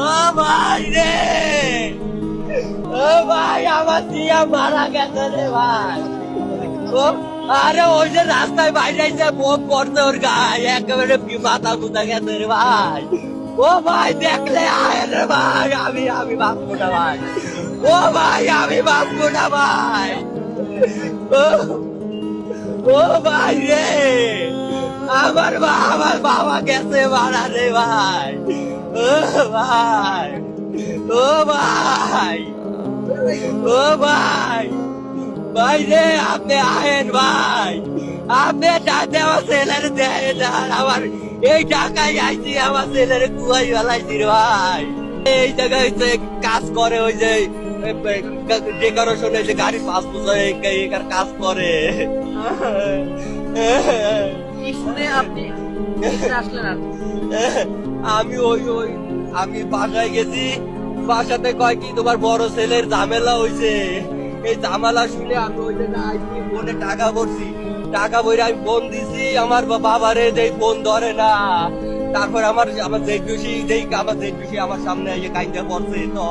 ও ভাই রে, ও ভাই আমার টিয়া মারা গেছে রে ভাই। ও আরে ওই যে রাস্তায় বাইরে বোম পড়ছে ওর গায়ে, একেবারে মাথা মুথা গেছে রে ভাই। ও ভাই দেখলে আয় রে ভাই, আমি বাঁচবো না ভাই। ও ভাই আমি বাঁচবো না ভাই। ও ও ভাই রে, আমার বাবা গেছে মারা রে ভাই। ও ভাই, ও ভাই, ও ভাই, ভাই রে আপনি আহেন ভাই, আপনি টাকা আমার ছেলের দেন। আর আমার এই টাকায় আইছি আমার ছেলের কুয়াই বেলাইছি রে ভাই। এই জায়গায় যে কাজ করে ওই যে ডেকোরেশনে যে গাড়ি পাঁচ বছর এখানে কাজ করে। কি শুনে আপনি আসলেন আর আমি আমি বাসায় গেছি, বাসাতে কয় কি তোমার বড় ছেলের ঝামেলা হয়েছে। এই ঝামেলা শুনে আমি ওই জায়গায় আইছি, ফোনে টাকা ভরছি, টাকা ভরে আমি ফোন দিছি আমার বাবারে, যে ফোন ধরে না। তারপর আমার জেঠুসি আমার সামনে এসে কাইন্দা পড়ছে। তো